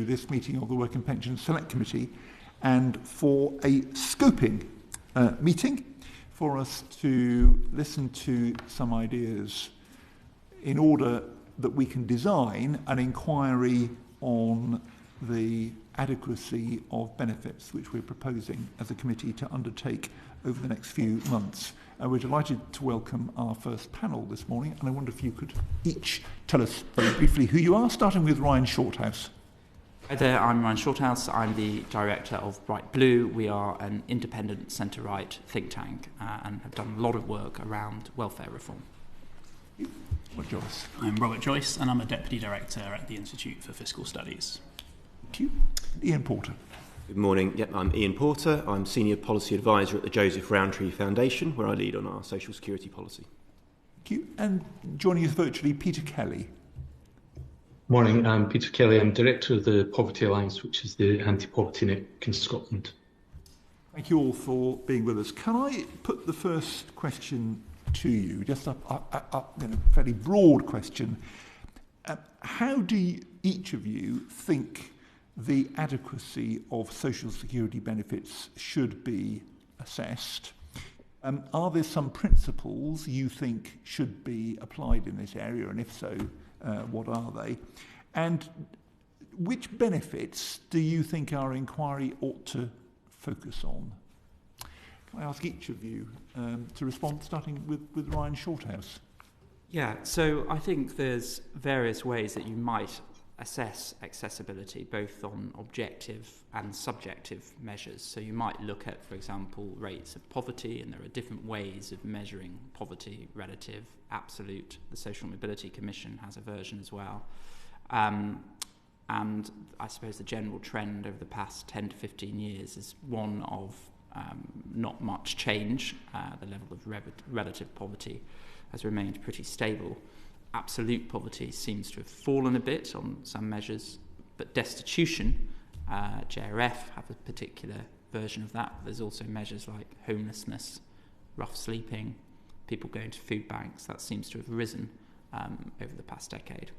this meeting of the Work and Pensions Select Committee and for a scoping meeting for us to listen to some ideas in order that we can design an inquiry on the adequacy of benefits which we're proposing as a committee to undertake over the next few months. We're delighted to welcome our first panel this morning, and I wonder if you could each tell us very briefly who you are, starting with Ryan Shorthouse. Hi there, I'm Ryan Shorthouse. I'm the director of Bright Blue. We are an independent centre-right think tank and have done a lot of work around welfare reform. Robert Joyce. I'm Robert Joyce, and I'm a deputy director at the Institute for Fiscal Studies. Thank you. Ian Porter. Good morning. Yep, I'm Ian Porter. I'm Senior Policy Advisor at the Joseph Rowntree Foundation, where I lead on our social security policy. Thank you. And joining us virtually, Peter Kelly. Morning, I'm Peter Kelly. I'm Director of the Poverty Alliance, which is the anti-poverty network in Scotland. Thank you all for being with us. Can I put the first question to you, just a fairly broad question? How do each of you think the adequacy of social security benefits should be assessed? Are there some principles you think should be applied in this area, and if so, what are they? And which benefits do you think our inquiry ought to focus on? Can I ask each of you to respond, starting with Ryan Shorthouse? Yeah, so I think there's various ways that you might assess accessibility, both on objective and subjective measures. So you might look at, for example, rates of poverty, and there are different ways of measuring poverty, relative, absolute. The Social Mobility Commission has a version as well. And I suppose the general trend over the past 10 to 15 years is one of not much change. The level of relative poverty has remained pretty stable. Absolute poverty seems to have fallen a bit on some measures, but destitution, JRF have a particular version of that. There's also measures like homelessness, rough sleeping, people going to food banks. That seems to have risen over the past decade.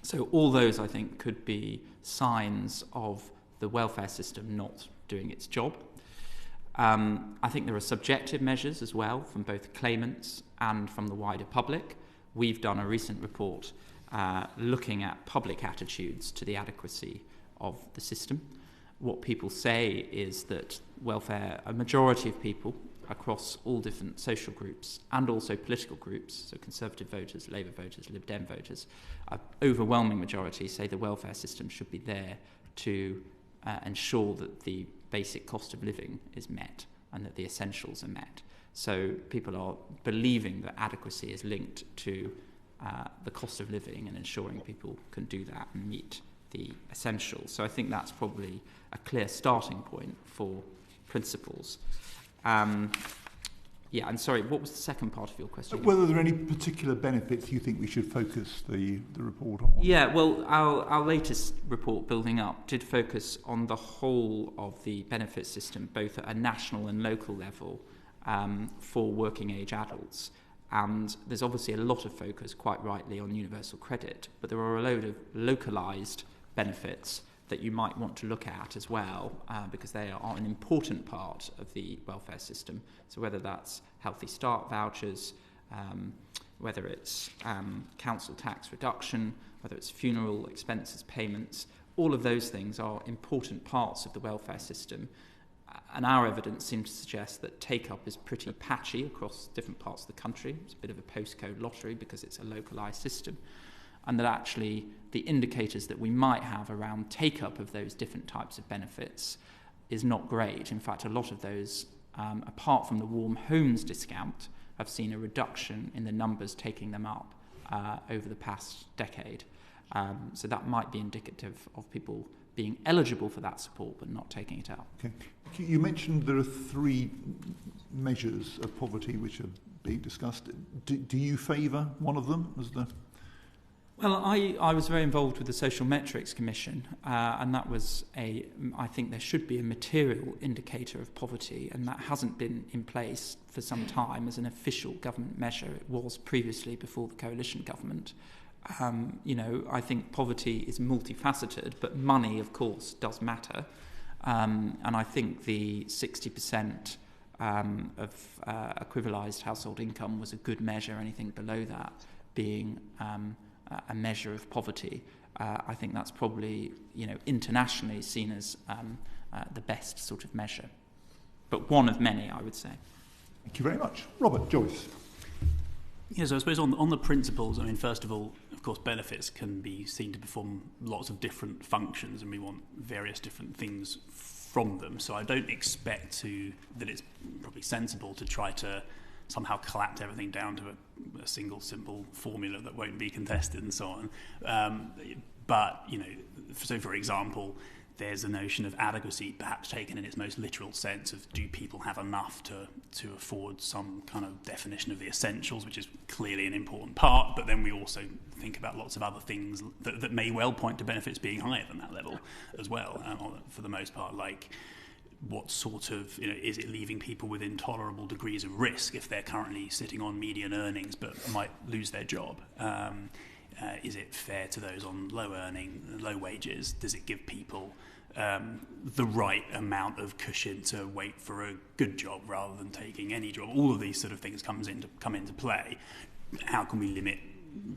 So all those, I think, could be signs of the welfare system not doing its job. I think there are subjective measures as well from both claimants and from the wider public. We've done a recent report looking at public attitudes to the adequacy of the system. What people say is that welfare, a majority of people across all different social groups and also political groups, so Conservative voters, Labour voters, Lib Dem voters, an overwhelming majority say the welfare system should be there to ensure that the basic cost of living is met and that the essentials are met. So people are believing that adequacy is linked to the cost of living and ensuring people can do that and meet the essentials. So I think that's probably a clear starting point for principles. Yeah, and sorry, what was the second part of your question? Whether there are any particular benefits you think we should focus the report on? Yeah, well, our latest report, Building Up, did focus on the whole of the benefit system, both at a national and local level, for working age adults. And there's obviously a lot of focus, quite rightly, on universal credit, but there are a load of localised benefits that you might want to look at as well, because they are an important part of the welfare system. So whether that's Healthy Start vouchers, whether it's council tax reduction, whether it's funeral expenses payments, all of those things are important parts of the welfare system. And our evidence seems to suggest that take-up is pretty patchy across different parts of the country. It's a bit of a postcode lottery because it's a localised system. And that actually the indicators that we might have around take-up of those different types of benefits is not great. In fact, a lot of those, apart from the warm homes discount, have seen a reduction in the numbers taking them up over the past decade. So that might be indicative of people being eligible for that support but not taking it out. Okay. You mentioned there are 3 measures of poverty which are being discussed. Do you favour one of them as the... Well, I was very involved with the Social Metrics Commission, and that was I think there should be a material indicator of poverty, and that hasn't been in place for some time as an official government measure. It was previously before the coalition government. I think poverty is multifaceted, but money, of course, does matter. And I think the 60% of equivalised household income was a good measure. Anything below that being a measure of poverty, I think that's probably, internationally seen as the best sort of measure. But one of many, I would say. Thank you very much. Robert, Joyce. Yes, I suppose on the principles, first of all, of course, benefits can be seen to perform lots of different functions, and we want various different things from them. So I don't expect that it's probably sensible to try to somehow collapse everything down to a single simple formula that won't be contested and so on. But, so for example, there's a notion of adequacy, perhaps taken in its most literal sense of do people have enough to afford some kind of definition of the essentials, which is clearly an important part, but then we also think about lots of other things that may well point to benefits being higher than that level as well, for the most part, like what sort of, is it leaving people with intolerable degrees of risk if they're currently sitting on median earnings but might lose their job? Is it fair to those on low wages? Does it give people the right amount of cushion to wait for a good job rather than taking any job? All of these sort of things come into play. How can we limit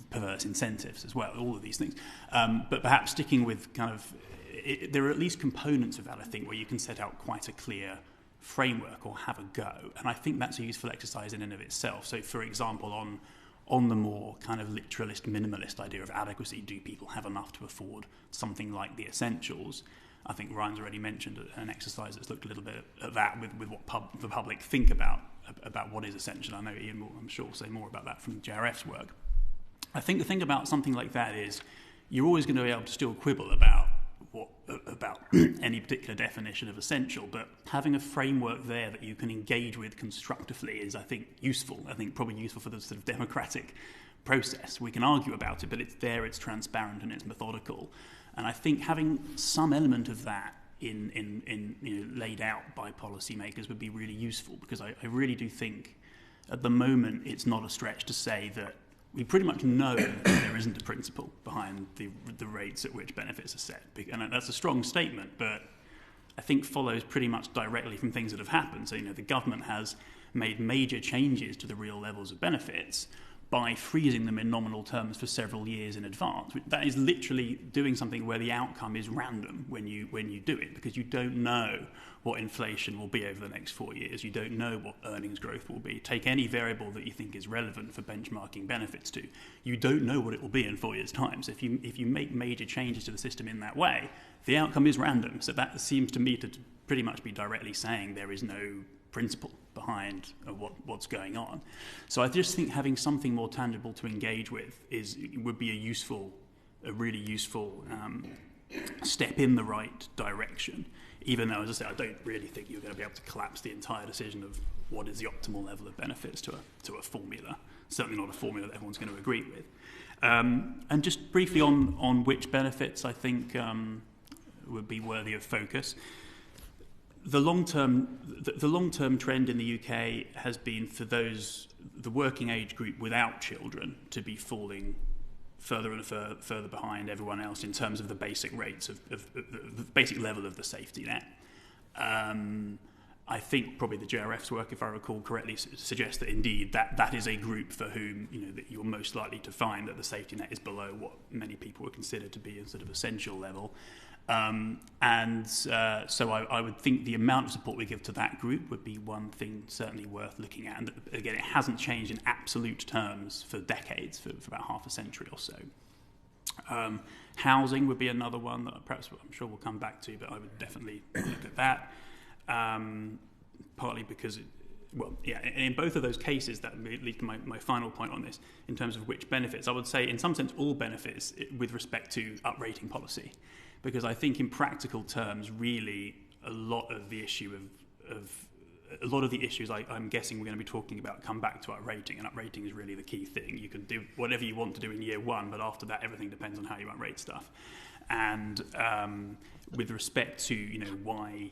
perverse incentives as well? All of these things. But perhaps sticking with there are at least components of that, I think, where you can set out quite a clear framework or have a go. And I think that's a useful exercise in and of itself. So, for example, on the more kind of literalist, minimalist idea of adequacy, do people have enough to afford something like the essentials? I think Ryan's already mentioned an exercise that's looked a little bit at that with what the public think about what is essential. I know Ian will, I'm sure, say more about that from JRF's work. I think the thing about something like that is you're always going to be able to still quibble about any particular definition of essential, but having a framework there that you can engage with constructively is, I think, useful. I think probably useful for the sort of democratic process. We can argue about it, but it's there, it's transparent, and it's methodical. And I think having some element of that in laid out by policymakers would be really useful, because I really do think at the moment it's not a stretch to say that we pretty much know that there isn't a principle behind the rates at which benefits are set. And that's a strong statement, but I think follows pretty much directly from things that have happened. So, the government has made major changes to the real levels of benefits by freezing them in nominal terms for several years in advance. That is literally doing something where the outcome is random when you do it, because you don't know what inflation will be over the next 4 years. You don't know what earnings growth will be. Take any variable that you think is relevant for benchmarking benefits to. You don't know what it will be in 4 years' time. So if you make major changes to the system in that way, the outcome is random. So that seems to me to pretty much be directly saying there is no principle behind what's going on. So I just think having something more tangible to engage with would be a really useful step in the right direction. Even though, as I say, I don't really think you're going to be able to collapse the entire decision of what is the optimal level of benefits to a formula. Certainly not a formula that everyone's going to agree with. And just briefly on which benefits I think would be worthy of focus. The long-term trend in the UK has been for the working age group without children to be falling further and further behind everyone else in terms of the basic rates of the basic level of the safety net. I think probably the JRF's work, if I recall correctly, suggests that indeed that is a group for whom that you're most likely to find that the safety net is below what many people would consider to be a sort of essential level. So I would think the amount of support we give to that group would be one thing certainly worth looking at. And again, it hasn't changed in absolute terms for decades, for about half a century or so. Housing would be another one that perhaps I'm sure we'll come back to, but I would definitely look at that. Partly because, in both of those cases, that leads to my final point on this, in terms of which benefits. I would say, in some sense, all benefits with respect to uprating policy. Because I think in practical terms, really, a lot of the issue a lot of the issues I'm guessing we're going to be talking about come back to uprating, and uprating is really the key thing. You can do whatever you want to do in year one, but after that, everything depends on how you uprate stuff. And with respect to why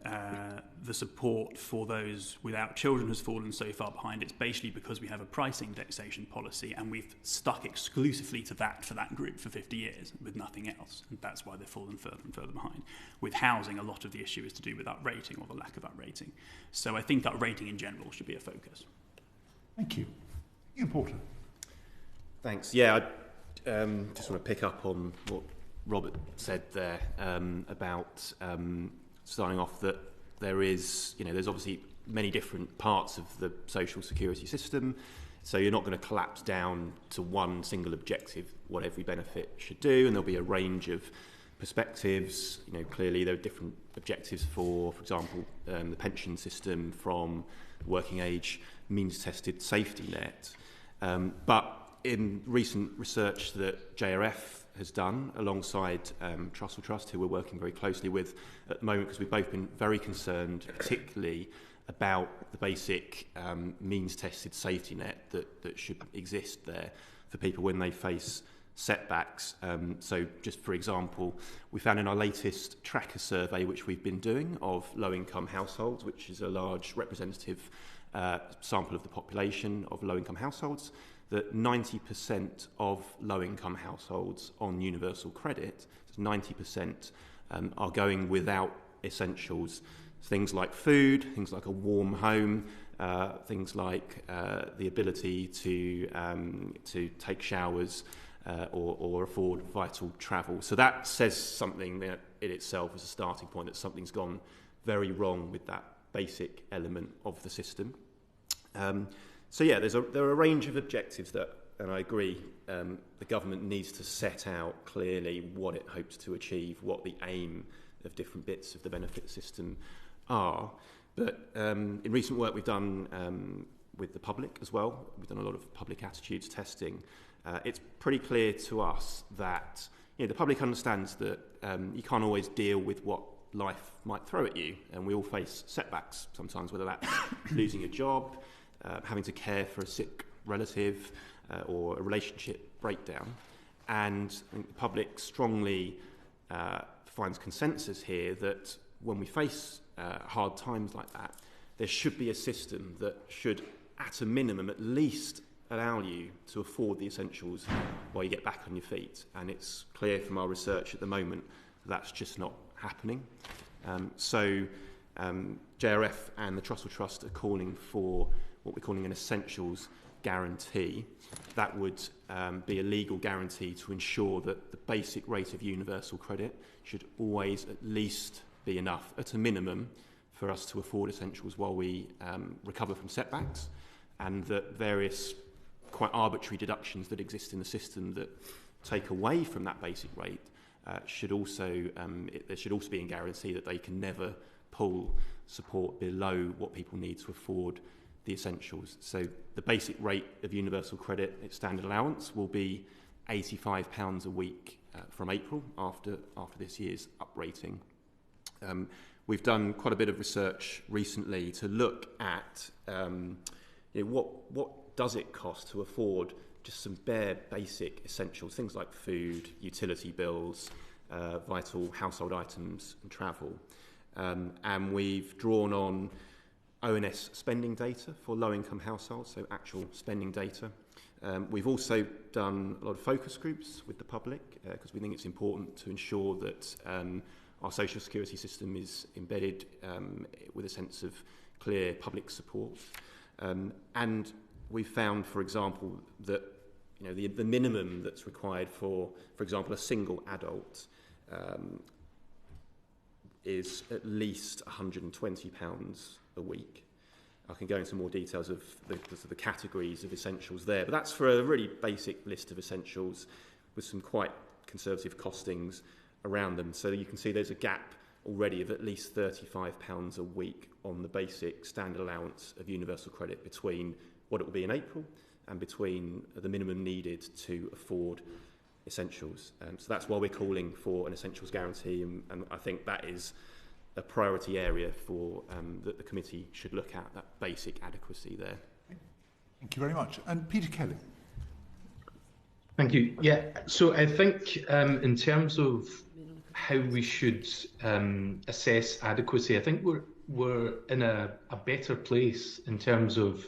the support for those without children has fallen so far behind. It's basically because we have a price indexation policy and we've stuck exclusively to that for that group for 50 years with nothing else. And that's why they've fallen further and further behind. With housing, a lot of the issue is to do with uprating or the lack of uprating. So I think uprating in general should be a focus. Thank you. Ian Porter. Thanks. Yeah, I just want to pick up on what Robert said there about starting off that there is, there's obviously many different parts of the social security system, so you're not going to collapse down to one single objective, what every benefit should do, and there'll be a range of perspectives. Clearly there are different objectives for example, the pension system from working age means-tested safety net. But in recent research that JRF has done alongside Trussell Trust, who we're working very closely with at the moment, because we've both been very concerned, particularly about the basic means-tested safety net that should exist there for people when they face setbacks. So just for example, we found in our latest tracker survey, which we've been doing of low-income households, which is a large representative sample of the population of low-income households, that 90% of low-income households on universal credit, 90%, are going without essentials. Things like food, things like a warm home, things like the ability to take showers or afford vital travel. So that says something in itself as a starting point, that something's gone very wrong with that basic element of the system. So yeah, there are a range of objectives that, and I agree, the government needs to set out clearly what it hopes to achieve, what the aim of different bits of the benefit system are. But in recent work we've done with the public as well, we've done a lot of public attitudes testing. It's pretty clear to us that the public understands that you can't always deal with what life might throw at you, and we all face setbacks sometimes, whether that's losing a job, having to care for a sick relative, or a relationship breakdown. And I think the public strongly finds consensus here that when we face hard times like that, there should be a system that should, at a minimum, at least allow you to afford the essentials while you get back on your feet. And it's clear from our research at the moment that's just not happening. So JRF and the Trussell Trust are calling for what we're calling an essentials guarantee. That would be a legal guarantee to ensure that the basic rate of universal credit should always at least be enough, at a minimum, for us to afford essentials while we recover from setbacks, and that various quite arbitrary deductions that exist in the system that take away from that basic rate should also there should also be a guarantee that they can never pull support below what people need to afford the essentials. So the basic rate of universal credit, its standard allowance, will be £85 a week from April after this year's uprating. We've done quite a bit of research recently to look at what does it cost to afford just some bare basic essentials, things like food, utility bills, vital household items and travel. And we've drawn on ONS spending data for low-income households, so actual spending data. We've also done a lot of focus groups with the public because we think it's important to ensure that our social security system is embedded with a sense of clear public support. And we found, for example, that the minimum that's required for example, a single adult is at least £120 a week. I can go into more details of the categories of essentials there, but that's for a really basic list of essentials with some quite conservative costings around them. So you can see there's a gap already of at least £35 a week on the basic standard allowance of universal credit between what it will be in April and between the minimum needed to afford essentials. So that's why we're calling for an essentials guarantee, and I think that is a priority area for that the committee should look at, that basic adequacy there. Thank you very much. And Peter Kelly. Thank you. Yeah, so I think in terms of how we should assess adequacy. I think we're in a better place in terms of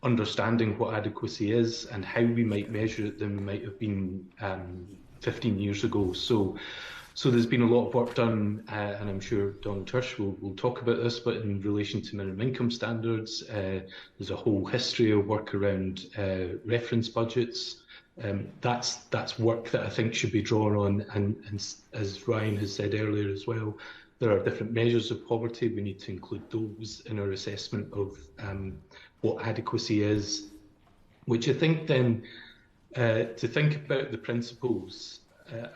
understanding what adequacy is and how we might measure it than we might have been 15 years ago. So there's been a lot of work done, and I'm sure Donald Hirsch will talk about this, but in relation to minimum income standards, there's a whole history of work around reference budgets. That's work that I think should be drawn on, and as Ryan has said earlier as well, there are different measures of poverty. We need to include those in our assessment of what adequacy is, which I think then, to think about the principles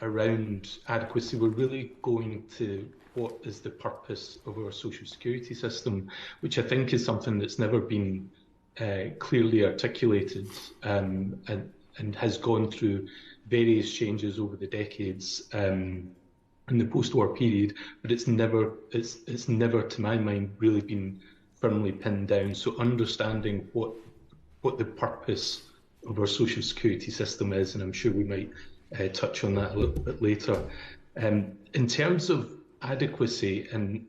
around adequacy, we're really going to what is the purpose of our social security system, which I think is something that's never been clearly articulated and has gone through various changes over the decades in the post-war period, but it's never, to my mind, really been firmly pinned down. So understanding what the purpose of our social security system is, and I'm sure we might touch on that a little bit later. In terms of adequacy and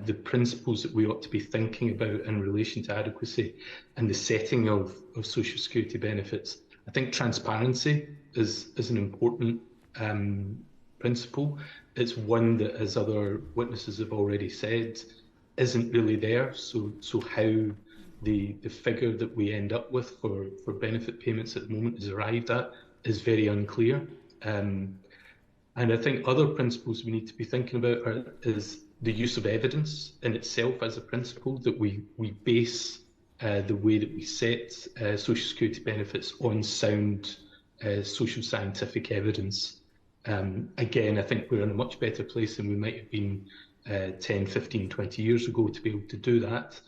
the principles that we ought to be thinking about in relation to adequacy and the setting of social security benefits, I think transparency is an important principle. It's one that, as other witnesses have already said, isn't really there. So how the figure that we end up with for benefit payments at the moment is arrived at is very unclear. And I think other principles we need to be thinking about is the use of evidence in itself as a principle, that we base the way that we set social security benefits on sound social scientific evidence. Again, I think we're in a much better place than we might have been 10, 15, 20 years ago to be able to do that.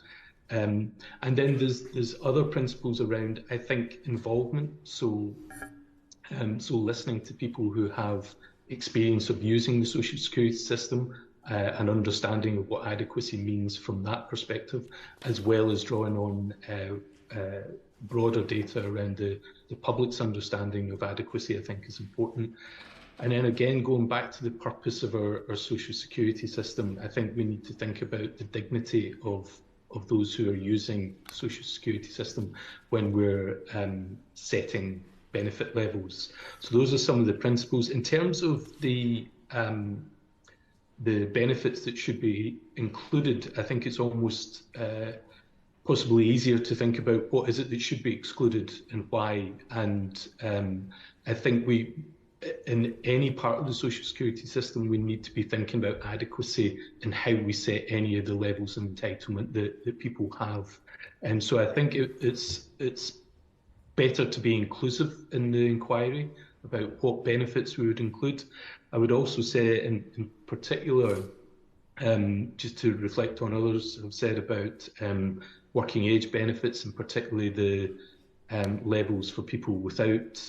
And then there's other principles around, I think, involvement. So listening to people who have experience of using the social security system and understanding of what adequacy means from that perspective, as well as drawing on broader data around the public's understanding of adequacy, I think is important. And then again, going back to the purpose of our social security system, I think we need to think about the dignity of those who are using the social security system when we're setting benefit levels. So those are some of the principles. In terms of the benefits that should be included, I think it's almost possibly easier to think about what is it that should be excluded and why. And I think in any part of the social security system, we need to be thinking about adequacy and how we set any of the levels of entitlement that people have. And so I think it's better to be inclusive in the inquiry about what benefits we would include. I would also say in particular, just to reflect on others have said about working age benefits, and particularly the levels for people without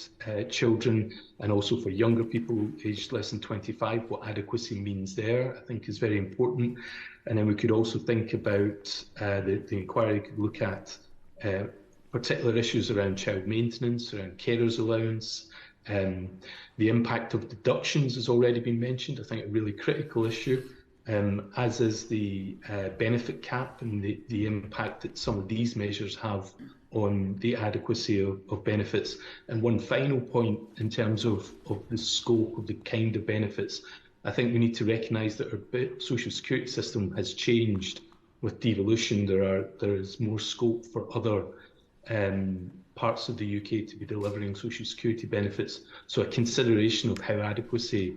children, and also for younger people aged less than 25, what adequacy means there, I think is very important. And then we could also think about, the inquiry could look at particular issues around child maintenance, around carers allowance. The impact of deductions has already been mentioned, I think a really critical issue, as is the benefit cap and the impact that some of these measures have on the adequacy of benefits. And one final point in terms of the scope of the kind of benefits, I think we need to recognise that our social security system has changed with devolution. There is more scope for other parts of the UK to be delivering social security benefits. So a consideration of how adequacy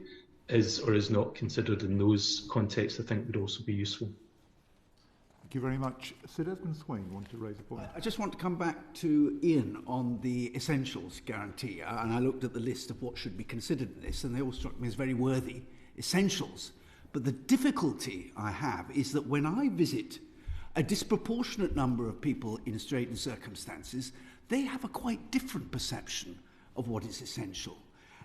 is or is not considered in those contexts, I think, would also be useful. Thank you very much. Sir Desmond Swain wanted to raise a point. I just want to come back to Ian on the essentials guarantee, and I looked at the list of what should be considered in this, and they all struck me as very worthy essentials. But the difficulty I have is that when I visit a disproportionate number of people in straitened circumstances, they have a quite different perception of what is essential.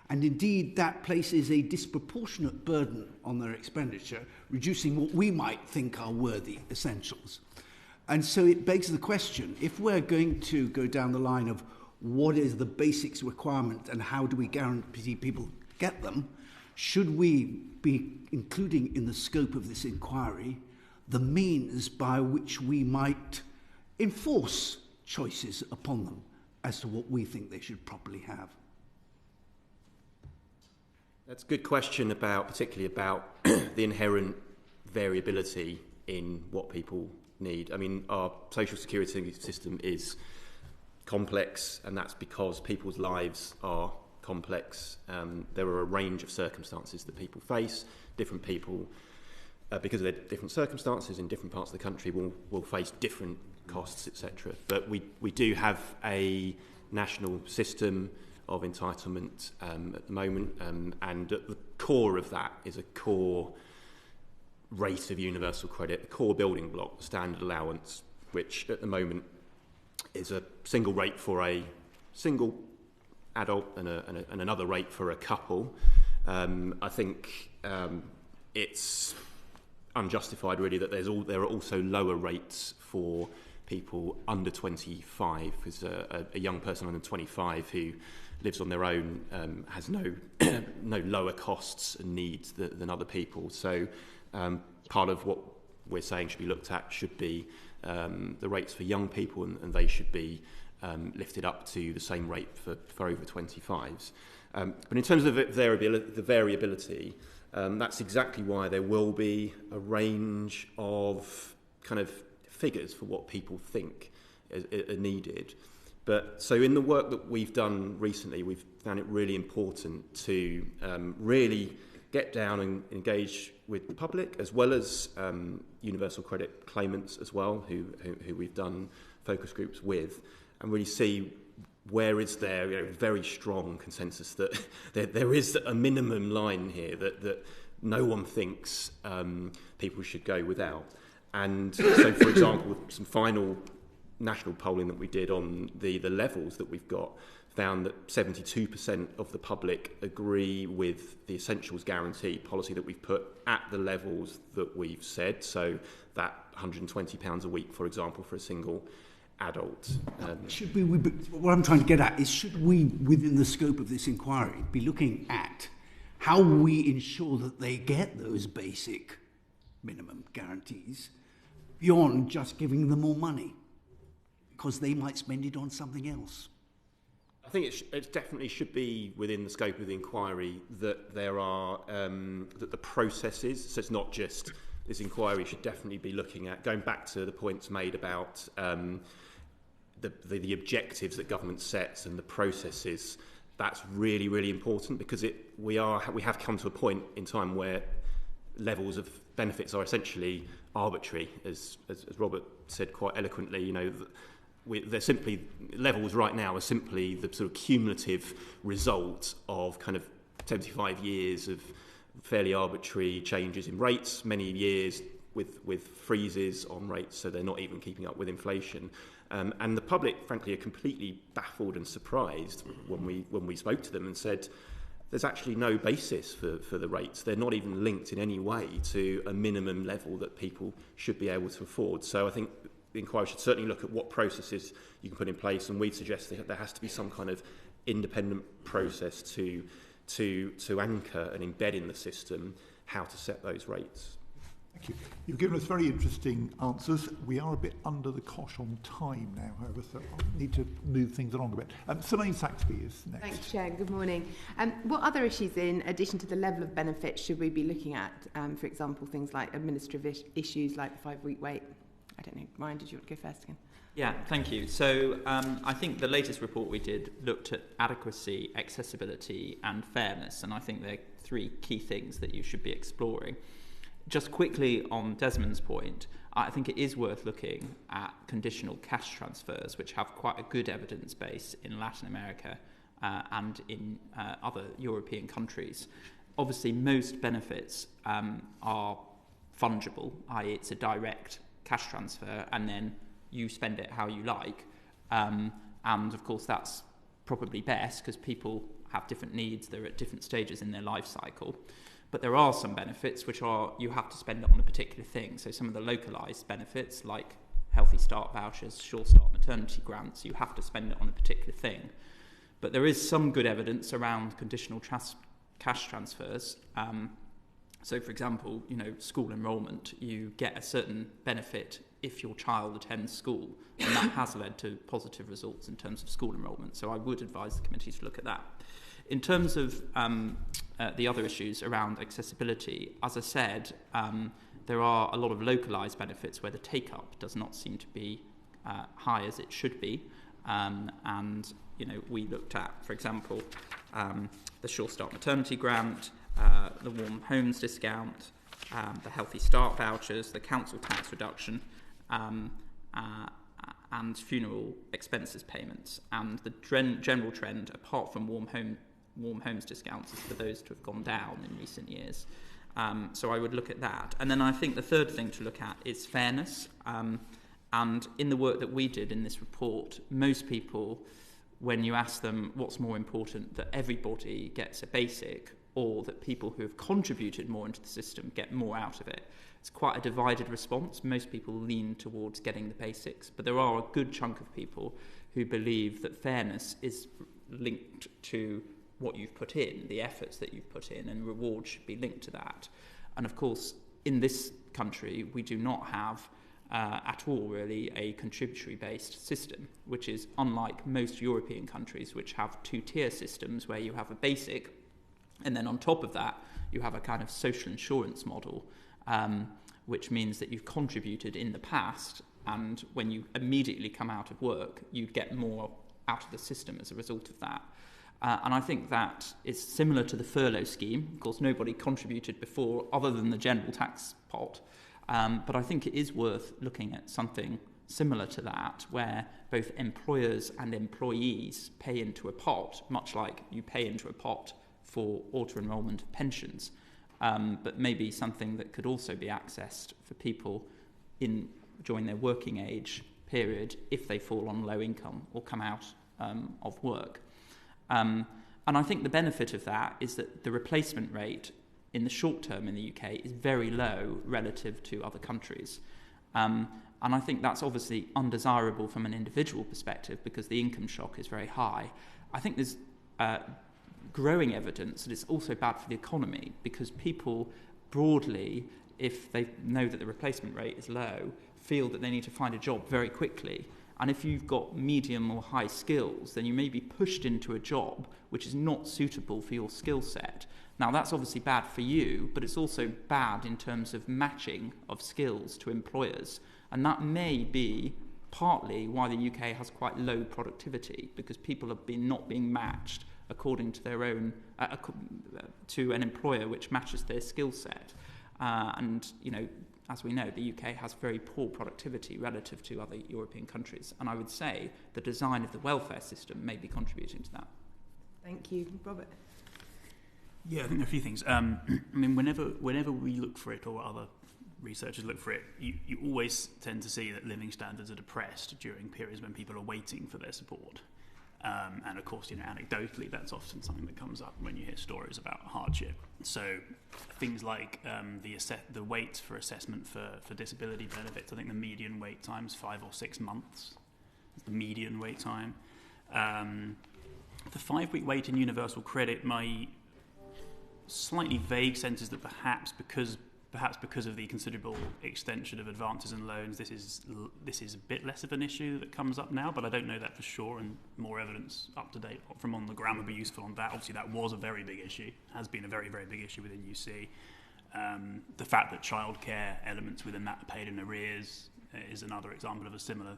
And indeed, that places a disproportionate burden on their expenditure, reducing what we might think are worthy essentials. And so it begs the question, if we're going to go down the line of what is the basics requirement and how do we guarantee people get them, should we be including in the scope of this inquiry the means by which we might enforce choices upon them as to what we think they should properly have? That's a good question, particularly about the inherent variability in what people need. I mean, our social security system is complex, and that's because people's lives are complex. There are a range of circumstances that people face. Different people, because of their different circumstances in different parts of the country, will face different costs, etc. But we do have a national system of entitlement at the moment, and at the core of that is a core rate of universal credit, a core building block, the standard allowance, which at the moment is a single rate for a single adult and another rate for a couple. I think it's unjustified, really, that there are also lower rates for people under 25, because a young person under 25 who lives on their own has no lower costs and needs than other people. So part of what we're saying should be looked at should be the rates for young people, and they should be lifted up to the same rate for over 25s. But in terms of the variability, that's exactly why there will be a range of kind of figures for what people think are needed. But so in the work that we've done recently, we've found it really important to really get down and engage with the public, as well as universal credit claimants as well, who we've done focus groups with, and really see where is there very strong consensus that there is a minimum line here that no one thinks people should go without. And so, for example, some final national polling that we did on the levels that we've got found that 72% of the public agree with the essentials guarantee policy that we've put at the levels that we've said. So that £120 a week, for example, for a single adult. Should we, what I'm trying to get at is, should we, within the scope of this inquiry, be looking at how we ensure that they get those basic minimum guarantees beyond just giving them more money, because they might spend it on something else? I think it definitely should be within the scope of the inquiry that there are that the processes. So it's not just this inquiry should definitely be looking at going back to the points made about the objectives that government sets and the processes. That's really, really important, because we have come to a point in time where levels of benefits are essentially arbitrary, as Robert said quite eloquently. They're simply, levels right now are simply the sort of cumulative result of kind of 75 years of fairly arbitrary changes in rates, many years with freezes on rates, so they're not even keeping up with inflation. And the public, frankly, are completely baffled and surprised when we spoke to them and said, there's actually no basis for the rates. They're not even linked in any way to a minimum level that people should be able to afford. So I think the inquiry should certainly look at what processes you can put in place, and we'd suggest that there has to be some kind of independent process to anchor and embed in the system how to set those rates. Thank you. You've given us very interesting answers. We are a bit under the cosh on time now, however, so I need to move things along a bit. Selene Saxby is next. Thanks, Chair. Good morning. What other issues, in addition to the level of benefits, should we be looking at? For example, things like administrative issues like the 5-week wait. I don't know. Ryan, did you want to go first again? Yeah, thank you. So I think the latest report we did looked at adequacy, accessibility and fairness, and I think they're three key things that you should be exploring. Just quickly on Desmond's point, I think it is worth looking at conditional cash transfers, which have quite a good evidence base in Latin America and in other European countries. Obviously, most benefits are fungible, i.e. it's a direct cash transfer and then you spend it how you like. And of course, that's probably best because people have different needs, they're at different stages in their life cycle. But there are some benefits which are you have to spend it on a particular thing. So some of the localised benefits like Healthy Start vouchers, Sure Start maternity grants, you have to spend it on a particular thing. But there is some good evidence around conditional cash transfers. So, for example, school enrolment, you get a certain benefit if your child attends school, and that has led to positive results in terms of school enrolment. So I would advise the committee to look at that. In terms of the other issues around accessibility, as I said, there are a lot of localised benefits where the take-up does not seem to be high as it should be. And we looked at, for example, the Sure Start maternity grant, the Warm Homes discount, the Healthy Start vouchers, the council tax reduction, and funeral expenses payments. And the general trend, apart from Warm Homes discounts, is for those to have gone down in recent years. So I would look at that. And then I think the third thing to look at is fairness. And in the work that we did in this report, most people, when you ask them what's more important, that everybody gets a basic, or that people who have contributed more into the system get more out of it. It's quite a divided response. Most people lean towards getting the basics, but there are a good chunk of people who believe that fairness is linked to what you've put in, the efforts that you've put in, and reward should be linked to that. And of course, in this country, we do not have at all really a contributory-based system, which is unlike most European countries, which have two-tier systems where you have a basic, and then on top of that, you have a kind of social insurance model, which means that you've contributed in the past, and when you immediately come out of work, you get more out of the system as a result of that. And I think that is similar to the furlough scheme. Of course, nobody contributed before other than the general tax pot. But I think it is worth looking at something similar to that, where both employers and employees pay into a pot, much like you pay into a pot for auto-enrolment of pensions, but maybe something that could also be accessed for people during their working age period if they fall on low income or come out of work. And I think the benefit of that is that the replacement rate in the short term in the UK is very low relative to other countries. And I think that's obviously undesirable from an individual perspective because the income shock is very high. I think there's growing evidence that it's also bad for the economy because people broadly, if they know that the replacement rate is low, feel that they need to find a job very quickly. And if you've got medium or high skills, then you may be pushed into a job which is not suitable for your skill set. Now, that's obviously bad for you, but it's also bad in terms of matching of skills to employers. And that may be partly why the UK has quite low productivity, because people have been not being matched according to their own, to an employer which matches their skill set. And, as we know, the UK has very poor productivity relative to other European countries. And I would say the design of the welfare system may be contributing to that. Thank you. Robert? Yeah, I think there are a few things. Whenever we look for it, or other researchers look for it, you always tend to see that living standards are depressed during periods when people are waiting for their support. And of course, anecdotally, that's often something that comes up when you hear stories about hardship. So things like the wait for assessment for disability benefits, I think the median wait time is 5 or 6 months. That's the median wait time. The 5-week wait in universal credit, my slightly vague sense is that perhaps because of the considerable extension of advances and loans, this is a bit less of an issue that comes up now, but I don't know that for sure, and more evidence up to date from on the ground would be useful on that. Obviously, that was a very big issue, has been a very, very big issue within UC. The fact that childcare elements within that are paid in arrears is another example of a similar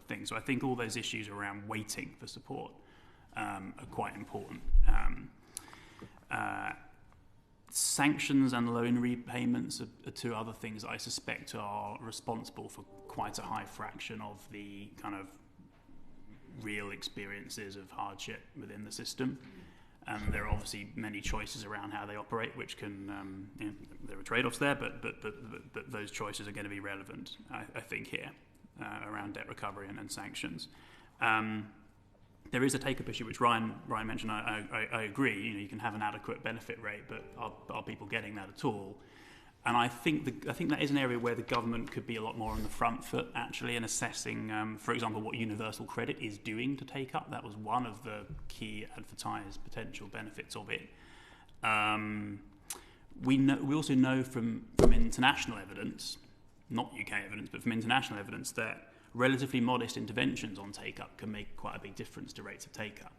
thing. So I think all those issues around waiting for support are quite important. Sanctions and loan repayments are two other things that I suspect are responsible for quite a high fraction of the kind of real experiences of hardship within the system. There are obviously many choices around how they operate, which can there are trade-offs there, but those choices are going to be relevant, I think, here around debt recovery and sanctions. There is a take-up issue, which Ryan mentioned. I agree. You can have an adequate benefit rate, but are people getting that at all? And I think that is an area where the government could be a lot more on the front foot, actually, in assessing, for example, what universal credit is doing to take up. That was one of the key advertised potential benefits of it. We also know from international evidence, not UK evidence, but from international evidence, that relatively modest interventions on take-up can make quite a big difference to rates of take-up.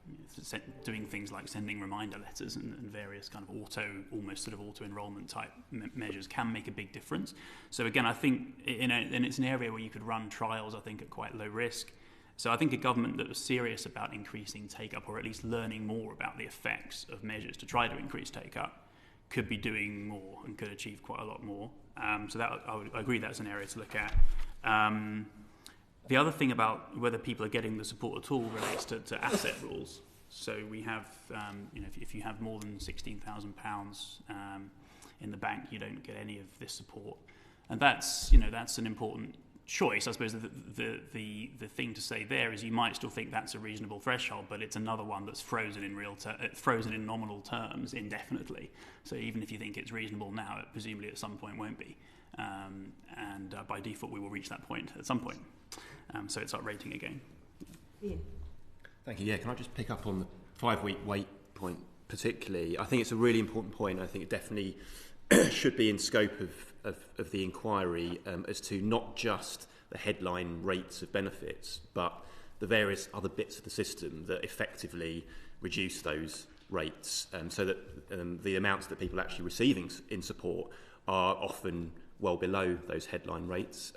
Doing things like sending reminder letters and various kind of auto-enrollment type measures can make a big difference. So again, I think and it's an area where you could run trials, I think, at quite low risk. So I think a government that was serious about increasing take-up, or at least learning more about the effects of measures to try to increase take-up, could be doing more and could achieve quite a lot more. So that I agree that's an area to look at. The other thing about whether people are getting the support at all relates to asset rules. So we have, if you have more than £16,000 in the bank, you don't get any of this support, and that's an important choice. I suppose the thing to say there is you might still think that's a reasonable threshold, but it's another one that's frozen in nominal terms indefinitely. So even if you think it's reasonable now, it presumably at some point won't be, and by default we will reach that point at some point. So it's up rating again. Ian. Thank you. Yeah, can I just pick up on the 5-week wait point particularly? I think it's a really important point. I think it definitely should be in scope of the inquiry as to not just the headline rates of benefits, but the various other bits of the system that effectively reduce those rates, so that the amounts that people are actually receiving in support are often well below those headline rates.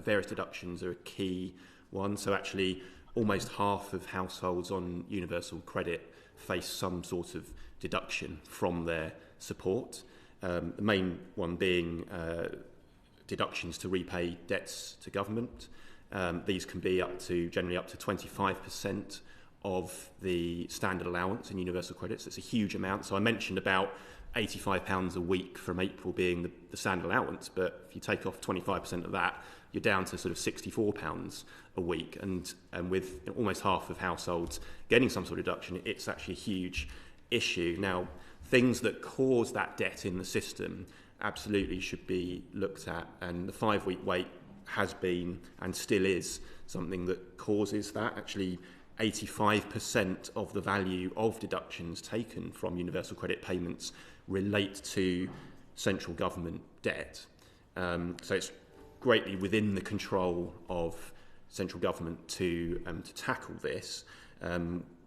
Various deductions are a key one. So actually almost half of households on universal credit face some sort of deduction from their support. The main one being deductions to repay debts to government. These can be generally up to 25% of the standard allowance in universal credits. It's a huge amount. So I mentioned about £85 a week from April being the standard allowance, but if you take off 25% of that, you're down to sort of £64 a week, and with almost half of households getting some sort of deduction, it's actually a huge issue. Now, things that cause that debt in the system absolutely should be looked at, and the 5-week wait has been and still is something that causes that. Actually, 85% of the value of deductions taken from universal credit payments relate to central government debt. So it's greatly within the control of central government to tackle this.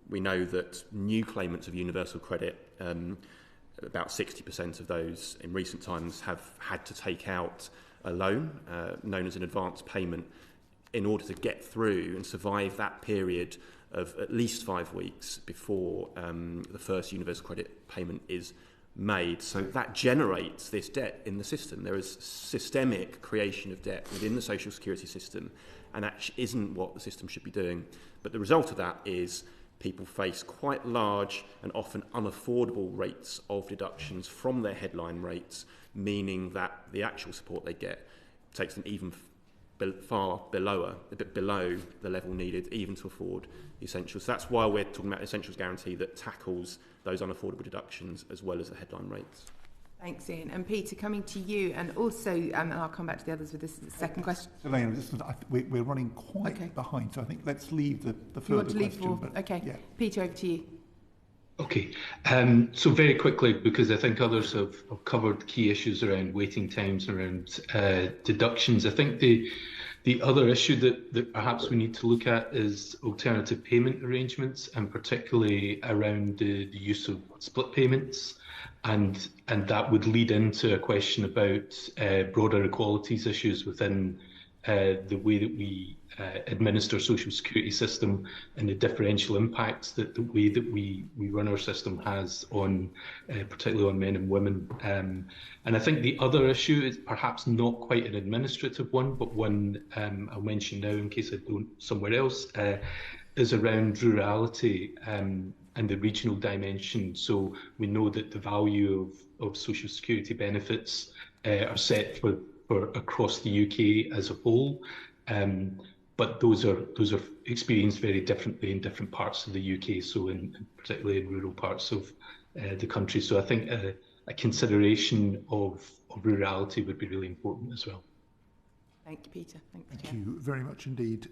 We know that new claimants of universal credit, about 60% of those in recent times have had to take out a loan, known as an advance payment, in order to get through and survive that period of at least 5 weeks before the first universal credit payment is made. So that generates this debt in the system. There is systemic creation of debt within the social security system, and that isn't what the system should be doing. But the result of that is people face quite large and often unaffordable rates of deductions from their headline rates, meaning that the actual support they get takes them even far below the level needed even to afford the essentials. So that's why we're talking about essentials guarantee that tackles those unaffordable deductions as well as the headline rates. Thanks, Ian. And Peter, coming to you, and also, and I'll come back to the others with this second question. Elaine, we're running quite behind, so I think let's leave the further question. Okay. Yeah. Peter, over to you. Okay, so very quickly, because I think others have covered key issues around waiting times, around deductions. I think the other issue that perhaps we need to look at is alternative payment arrangements, and particularly around the use of split payments. And that would lead into a question about broader equalities issues within the way that we administer social security system, and the differential impacts that the way that we run our system has on particularly on men and women. And I think the other issue is perhaps not quite an administrative one, but one I'll mention now in case I don't somewhere else, is around rurality and the regional dimension. So we know that the value of social security benefits are set for across the UK as a whole, but those are experienced very differently in different parts of the UK. So particularly in rural parts of the country. So I think a consideration of rurality would be really important as well. Thank you, Peter. Thanks, Thank Chair. you very much indeed.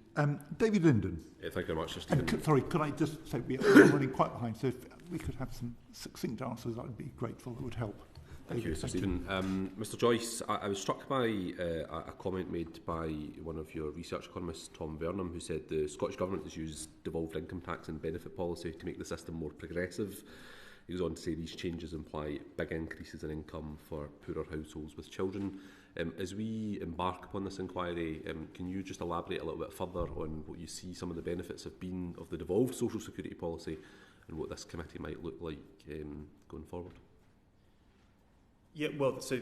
David Linden. Yeah, thank you very much. Sorry, could I just say we're running quite behind, so if we could have some succinct answers, I would be grateful. It would help. Thank you, Sir Stephen. Mr Joyce, I was struck by a comment made by one of your research economists, Tom Vernon, who said the Scottish Government has used devolved income tax and benefit policy to make the system more progressive. He goes on to say these changes imply big increases in income for poorer households with children. As we embark upon this inquiry, can you just elaborate a little bit further on what you see some of the benefits have been of the devolved social security policy and what this committee might look like going forward? Yeah, well, so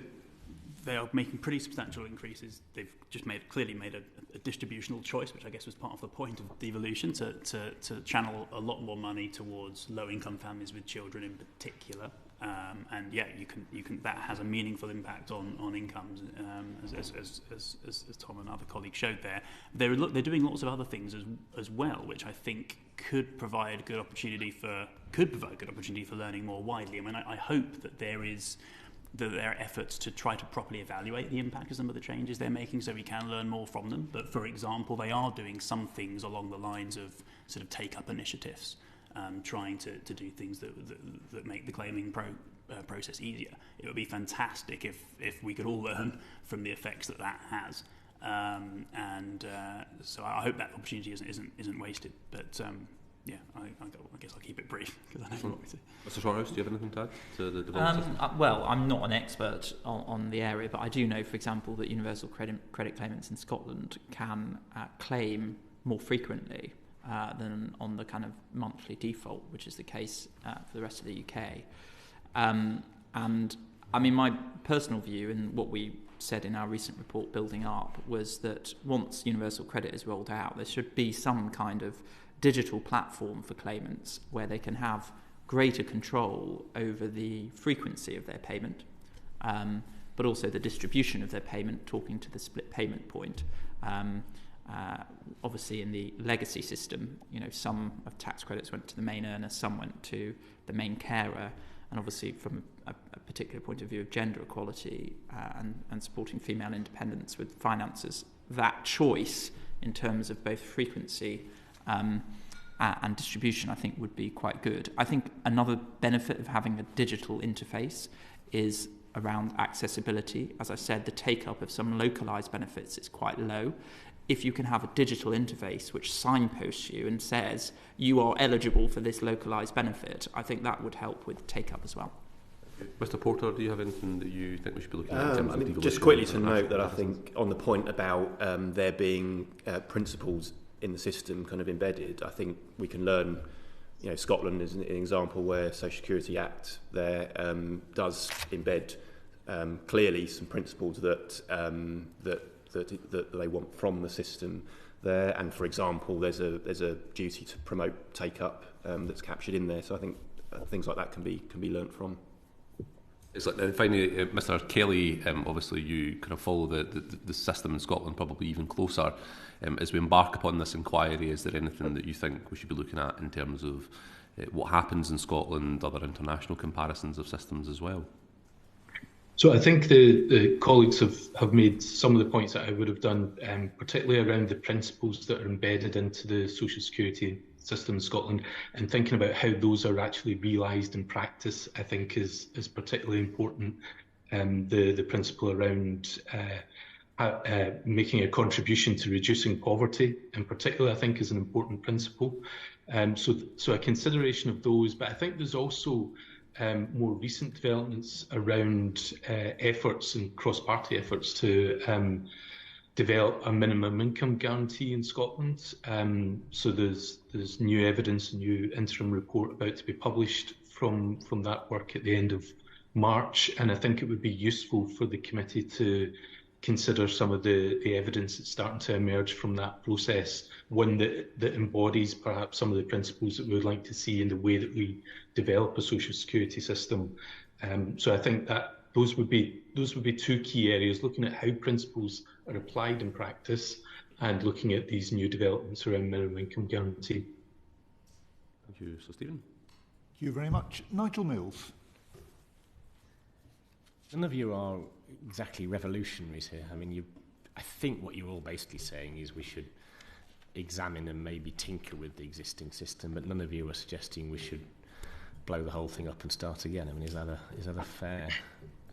they are making pretty substantial increases. They've just clearly made a distributional choice, which I guess was part of the point of devolution, to channel a lot more money towards low-income families with children in particular. And yeah, you can that has a meaningful impact on incomes, as Tom and other colleagues showed there. They're doing lots of other things as well, which I think could provide good opportunity for learning more widely. I mean, I hope that there are efforts to try to properly evaluate the impact of some of the changes they're making so we can learn more from them. But for example, they are doing some things along the lines of sort of take-up initiatives, trying to do things that make the claiming process easier. It would be fantastic if we could all learn from the effects that has. So I hope that opportunity isn't wasted. But yeah, I guess I'll keep it brief because I know what we say. Mr Shorthouse, do you have anything to add to the devolved system? Well, I'm not an expert on the area, but I do know, for example, that universal credit claimants in Scotland can claim more frequently than on the kind of monthly default, which is the case for the rest of the UK. And I mean, my personal view and what we said in our recent report, Building Up, was that once universal credit is rolled out, there should be some kind of digital platform for claimants where they can have greater control over the frequency of their payment, but also the distribution of their payment, talking to the split payment point. Obviously, in the legacy system, some of tax credits went to the main earner, some went to the main carer, and obviously from a particular point of view of gender equality and supporting female independence with finances, that choice in terms of both frequency and distribution, I think, would be quite good. I think another benefit of having a digital interface is around accessibility. As I said, the take-up of some localised benefits is quite low. If you can have a digital interface which signposts you and says you are eligible for this localised benefit, I think that would help with take-up as well. Mr Porter, do you have anything that you think we should be looking at in terms of devolution? Just quickly to note that I think on the point about there being principles in the system kind of embedded, I think we can learn. Scotland is an example where Social Security Act there does embed clearly some principles that they want from the system there. And for example, there's a duty to promote take up that's captured in there. So I think things like that can be learnt from. It's like, and finally, Mr Kelly, obviously you kind of follow the system in Scotland probably even closer. As we embark upon this inquiry, is there anything that you think we should be looking at in terms of what happens in Scotland, other international comparisons of systems as well? So I think the colleagues have made some of the points that I would have done, particularly around the principles that are embedded into the social security system in Scotland, and thinking about how those are actually realised in practice, I think is particularly important. The principle around making a contribution to reducing poverty, in particular, I think is an important principle. So a consideration of those, but I think there's also more recent developments around efforts and cross-party efforts to develop a minimum income guarantee in Scotland. So there's new evidence, a new interim report about to be published from that work at the end of March, and I think it would be useful for the committee to consider some of the evidence that's starting to emerge from that process, one that embodies perhaps some of the principles that we would like to see in the way that we develop a social security system. So I think that those would be two key areas, looking at how principles are applied in practice and looking at these new developments around minimum income guarantee. Thank you, Sir Stephen. Thank you very much. Nigel Mills. None of you are exactly revolutionaries here. I mean, I think what you're all basically saying is we should examine and maybe tinker with the existing system, but none of you are suggesting we should blow the whole thing up and start again. I mean, is that a fair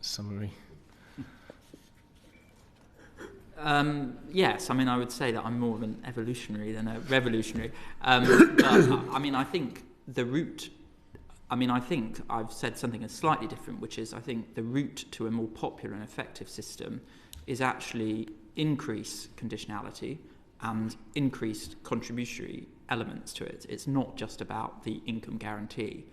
summary? Yes, I mean, I would say that I'm more of an evolutionary than a revolutionary. But I mean, I think the route. I mean, I think I've said something that's slightly different, which is I think the route to a more popular and effective system is actually increase conditionality and increased contributory elements to it. It's not just about the income guarantee.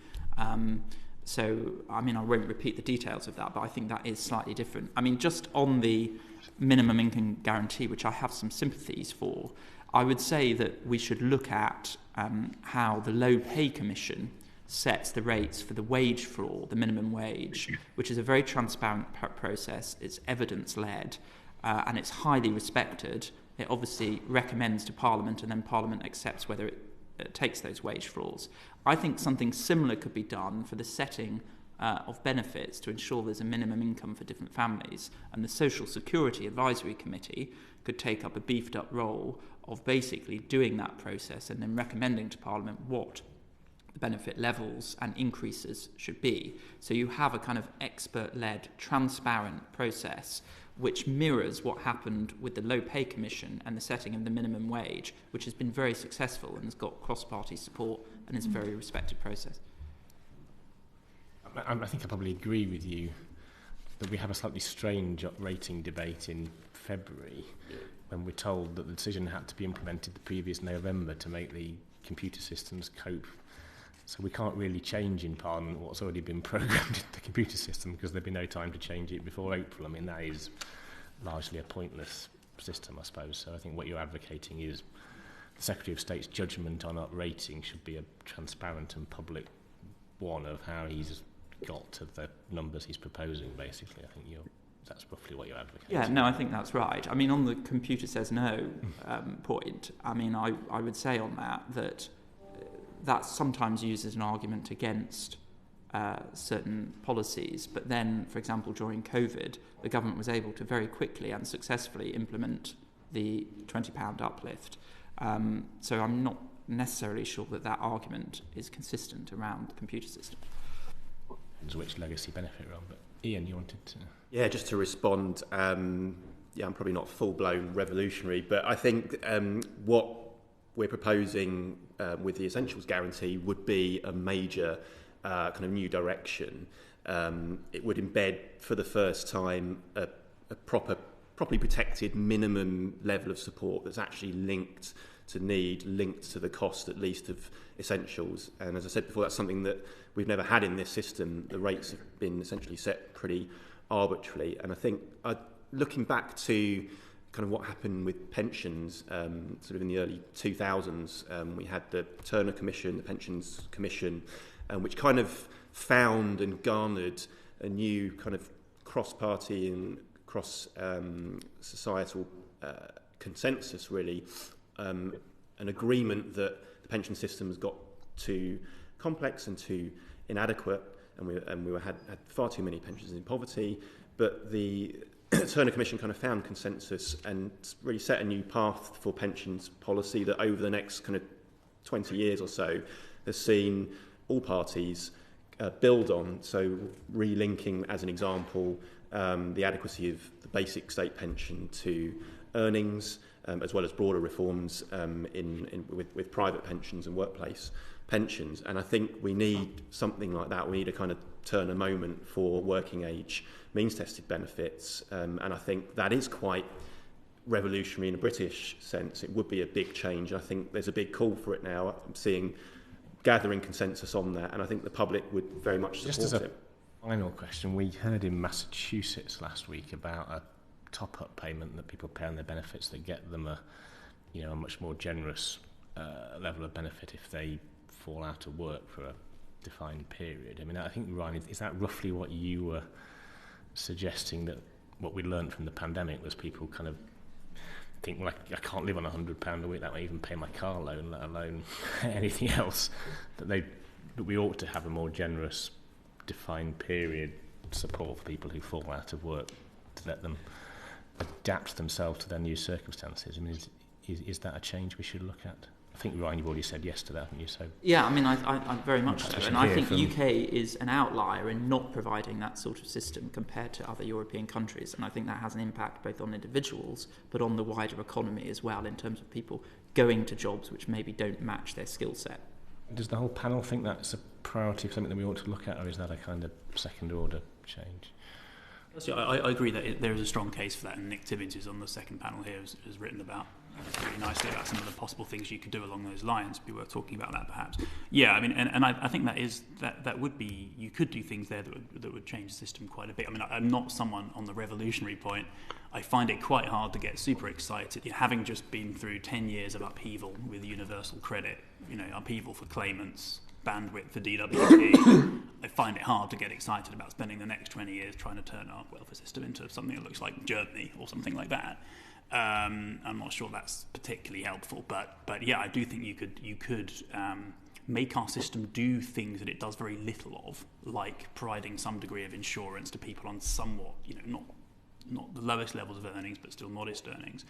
So, I mean, I won't repeat the details of that, but I think that is slightly different. I mean, just on the minimum income guarantee, which I have some sympathies for, I would say that we should look at how the Low Pay Commission sets the rates for the wage floor, the minimum wage, which is a very transparent process. It's evidence-led, and it's highly respected. It obviously recommends to Parliament, and then Parliament accepts whether it takes those wage floors. I think something similar could be done for the setting of benefits to ensure there's a minimum income for different families, and the Social Security Advisory Committee could take up a beefed up role of basically doing that process and then recommending to Parliament what the benefit levels and increases should be. So you have a kind of expert-led, transparent process which mirrors what happened with the Low Pay Commission and the setting of the minimum wage, which has been very successful and has got cross-party support and is a very respected process. I think I probably agree with you that we have a slightly strange rating debate in February when we're told that the decision had to be implemented the previous November to make the computer systems cope. So we can't really change in Parliament what's already been programmed into the computer system because there'd be no time to change it before April. I mean, that is largely a pointless system, I suppose. So I think what you're advocating is the Secretary of State's judgment on up rating should be a transparent and public one of how he's got to the numbers he's proposing, basically. I think that's roughly what you're advocating. Yeah, no, I think that's right. I mean, on the computer says no point, I mean, I would say on that that's sometimes used as an argument against certain policies. But then, for example, during COVID, the government was able to very quickly and successfully implement the £20 uplift. So I'm not necessarily sure that argument is consistent around the computer system. Which legacy benefit we're on, but Ian, you wanted to... Yeah, just to respond, I'm probably not full-blown revolutionary, but I think what we're proposing with the Essentials Guarantee would be a major kind of new direction. It would embed for the first time a properly protected minimum level of support that's actually linked to need, linked to the cost at least of essentials. And as I said before, that's something that we've never had in this system. The rates have been essentially set pretty arbitrarily. And I think looking back to kind of what happened with pensions sort of in the early 2000s, we had the Turner Commission, the Pensions Commission, which kind of found and garnered a new kind of cross-party and cross-societal consensus, really, an agreement that the pension system has got too complex and too inadequate, and we had far too many pensioners in poverty. But the Turner Commission kind of found consensus and really set a new path for pensions policy that over the next kind of 20 years or so has seen all parties build on. So relinking, as an example, the adequacy of the basic state pension to earnings, as well as broader reforms with private pensions and workplace pensions. And I think we need something like that. We need a kind of Turner moment for working age means-tested benefits. And I think that is quite revolutionary in a British sense. It would be a big change. I think there's a big call for it now. I'm seeing gathering consensus on that, and I think the public would very much support it. Just as a final question, we heard in Massachusetts last week about a top-up payment that people pay on their benefits that get them a much more generous level of benefit if they fall out of work for a defined period. I mean, I think, Ryan, is that roughly what you were suggesting, that what we learned from the pandemic was people kind of think, well, I can't live on £100 a week, that won't even pay my car loan, let alone anything else, that we ought to have a more generous defined period support for people who fall out of work to let them adapt themselves to their new circumstances. I mean, is that a change we should look at? I think, Ryan, you've already said yes to that, haven't you? So yeah, I mean, I very much so. And I think from... the UK is an outlier in not providing that sort of system compared to other European countries. And I think that has an impact both on individuals, but on the wider economy as well, in terms of people going to jobs which maybe don't match their skill set. Does the whole panel think that's a priority of something that we ought to look at, or is that a kind of second-order change? I agree that there is a strong case for that, and Nick Tibbins, who's on the second panel here, has written about really nicely about some of the possible things you could do along those lines. It'd be worth talking about that, perhaps. Yeah, I mean, and I think that would be, you could do things there that would change the system quite a bit. I mean, I'm not someone on the revolutionary point. I find it quite hard to get super excited. Having just been through 10 years of upheaval with universal credit, upheaval for claimants, bandwidth for DWP, I find it hard to get excited about spending the next 20 years trying to turn our welfare system into something that looks like Germany or something like that. I'm not sure that's particularly helpful, but yeah, I do think you could make our system do things that it does very little of, like providing some degree of insurance to people on somewhat, not the lowest levels of earnings, but still modest earnings,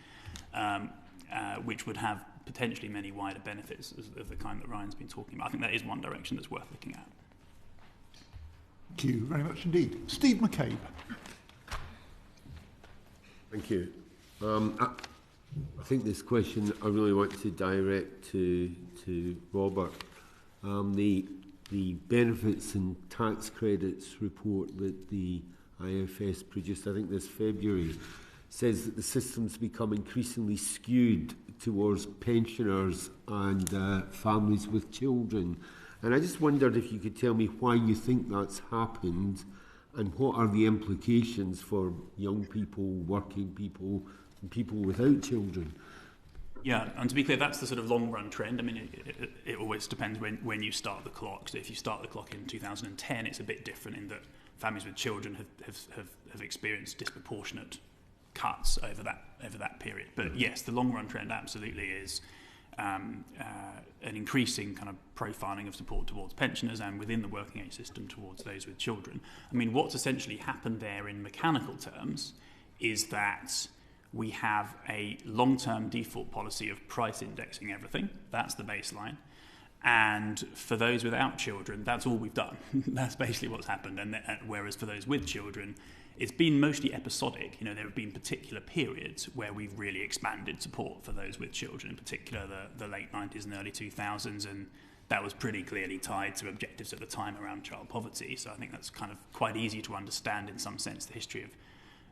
which would have potentially many wider benefits of the kind that Ryan's been talking about. I think that is one direction that's worth looking at. Thank you very much indeed. Steve McCabe. Thank you. I think this question I really want to direct to Robert. The benefits and tax credits report that the IFS produced, I think this February, says that the system's become increasingly skewed towards pensioners and families with children. And I just wondered if you could tell me why you think that's happened and what are the implications for young people, working people, and people without children. Yeah, and to be clear, that's the sort of long-run trend. I mean, it always depends when you start the clock. So if you start the clock in 2010, it's a bit different in that families with children have experienced disproportionate cuts over that period. But yes, the long-run trend absolutely is an increasing kind of profiling of support towards pensioners and within the working age system towards those with children. I mean, what's essentially happened there in mechanical terms is that we have a long-term default policy of price indexing everything. That's the baseline. And for those without children, that's all we've done. That's basically what's happened. And whereas for those with children, it's been mostly episodic. There have been particular periods where we've really expanded support for those with children, in particular the late 90s and early 2000s, and that was pretty clearly tied to objectives at the time around child poverty. So I think that's kind of quite easy to understand in some sense the history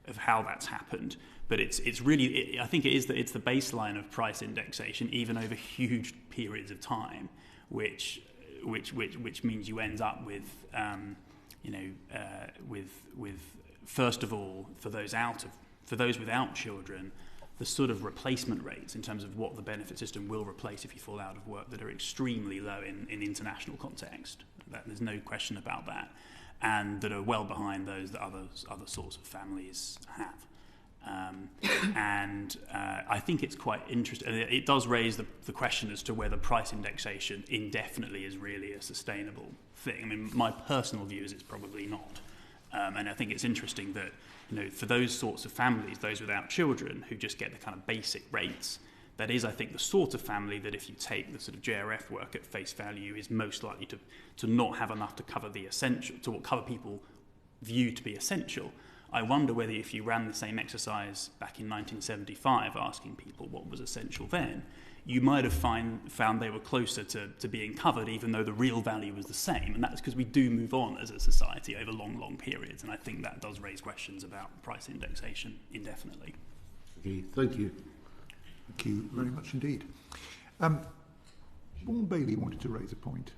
of how that's happened. But it's really, I think it's the baseline of price indexation, even over huge periods of time, which means you end up with, with first of all, for those without children, the sort of replacement rates in terms of what the benefit system will replace if you fall out of work that are extremely low in international context. There's no question about that, and that are well behind those that other sorts of families have. And I think it's quite interesting. It does raise the question as to whether price indexation indefinitely is really a sustainable thing. I mean, my personal view is it's probably not. And I think it's interesting that, for those sorts of families, those without children who just get the kind of basic rates, that is, I think, the sort of family that if you take the sort of JRF work at face value is most likely to not have enough to cover the essential, to what cover people view to be essential. I wonder whether if you ran the same exercise back in 1975 asking people what was essential then, you might have found they were closer to being covered even though the real value was the same. And that's because we do move on as a society over long, long periods. And I think that does raise questions about price indexation indefinitely. Okay, thank you. Thank you very much indeed. Vaughan Bailey wanted to raise a point.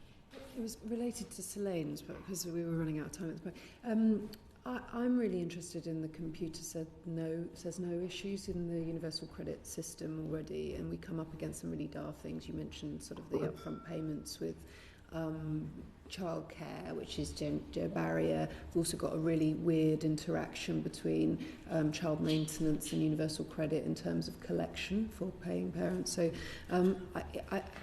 It was related to Selene's, but because we were running out of time at the point. I'm really interested in the computer says no issues in the universal credit system already, and we come up against some really daft things. You mentioned sort of the upfront payments with childcare, which is gender barrier. We've also got a really weird interaction between child maintenance and universal credit in terms of collection for paying parents. So